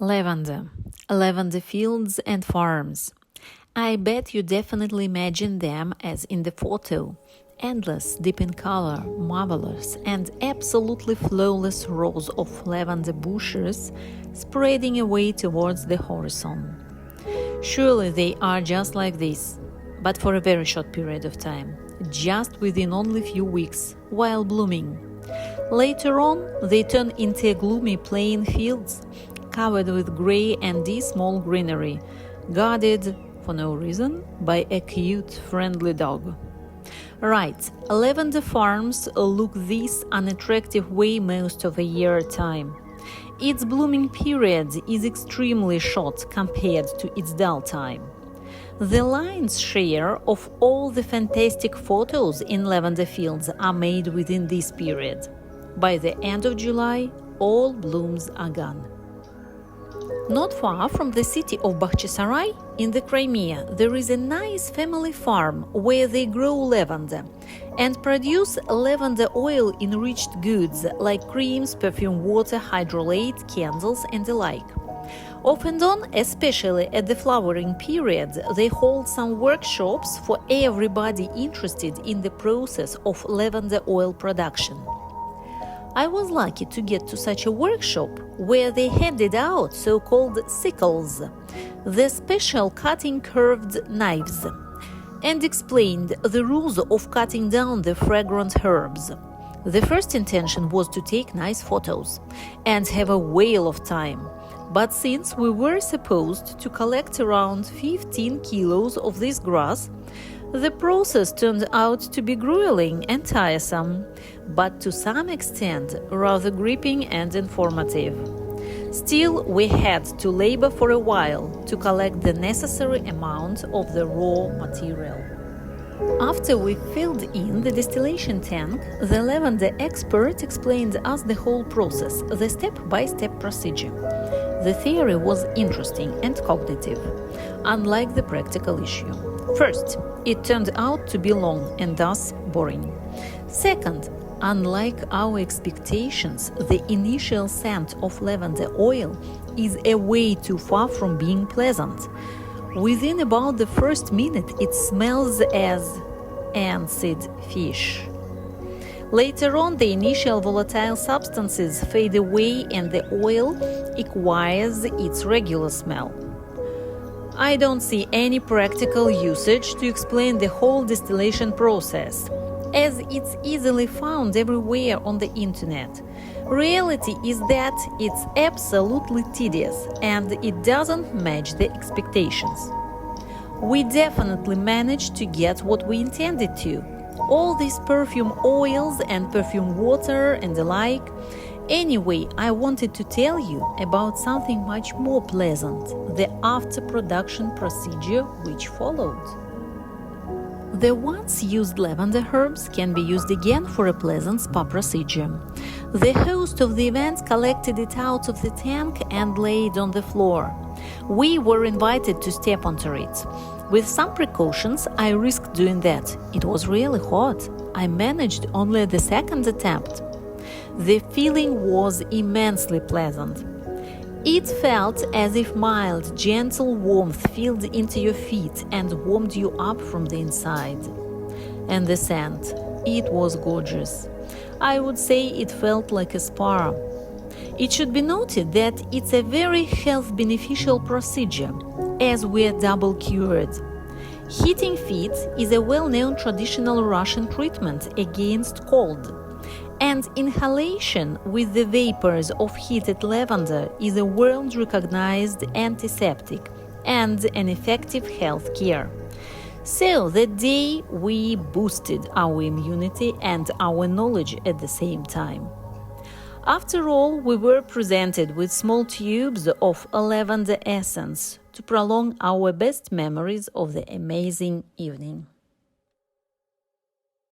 Lavender. Lavender fields and farms. I bet you definitely imagine them as in the photo. Endless, deep in color, marvelous, and absolutely flawless rows of lavender bushes spreading away towards the horizon. Surely they are just like this, but for a very short period of time, just within only few weeks, while blooming. Later on, they turn into gloomy plain fields, covered with grey and small greenery, guarded, for no reason, by a cute, friendly dog. Right, lavender farms look this unattractive way most of the year time. Its blooming period is extremely short compared to its dull time. The lion's share of all the fantastic photos in lavender fields are made within this period. By the end of July, all blooms are gone. Not far from the city of Bakhchisarai, in the Crimea, there is a nice family farm where they grow lavender and produce lavender oil-enriched goods like creams, perfume water, hydrolate, candles, and the like. Off and on, especially at the flowering period, they hold some workshops for everybody interested in the process of lavender oil production. I was lucky to get to such a workshop where they handed out so-called sickles, the special cutting curved knives, and explained the rules of cutting down the fragrant herbs. The first intention was to take nice photos and have a whale of time. But since we were supposed to collect around 15 kilos of this grass, the process turned out to be grueling and tiresome, but to some extent rather gripping and informative. Still, we had to labor for a while to collect the necessary amount of the raw material. After we filled in the distillation tank, the lavender expert explained us the whole process, the step-by-step procedure. The theory was interesting and cognitive, unlike the practical issue. First, it turned out to be long and thus boring. Second, unlike our expectations, the initial scent of lavender oil is a way too far from being pleasant. Within about the first minute, it smells as rancid fish. Later on, the initial volatile substances fade away and the oil acquires its regular smell. I don't see any practical usage to explain the whole distillation process, as it's easily found everywhere on the internet. Reality is that it's absolutely tedious and it doesn't match the expectations. We definitely managed to get what we intended to. All these perfume oils and perfume water and the like. Anyway, I wanted to tell you about something much more pleasant, the after-production procedure which followed. The once used lavender herbs can be used again for a pleasant spa procedure. The host of the event collected it out of the tank and laid on the floor. We were invited to step onto it. With some precautions, I risked doing that. It was really hot. I managed only the second attempt. The feeling was immensely pleasant. It felt as if mild, gentle warmth filled into your feet and warmed you up from the inside. And the scent, it was gorgeous. I would say it felt like a spa. It should be noted that it's a very health beneficial procedure, as we are double cured. Heating feet is a well-known traditional Russian treatment against cold. And inhalation with the vapors of heated lavender is a world-recognized antiseptic and an effective health care. So that day we boosted our immunity and our knowledge at the same time. After all, we were presented with small tubes of lavender essence to prolong our best memories of the amazing evening.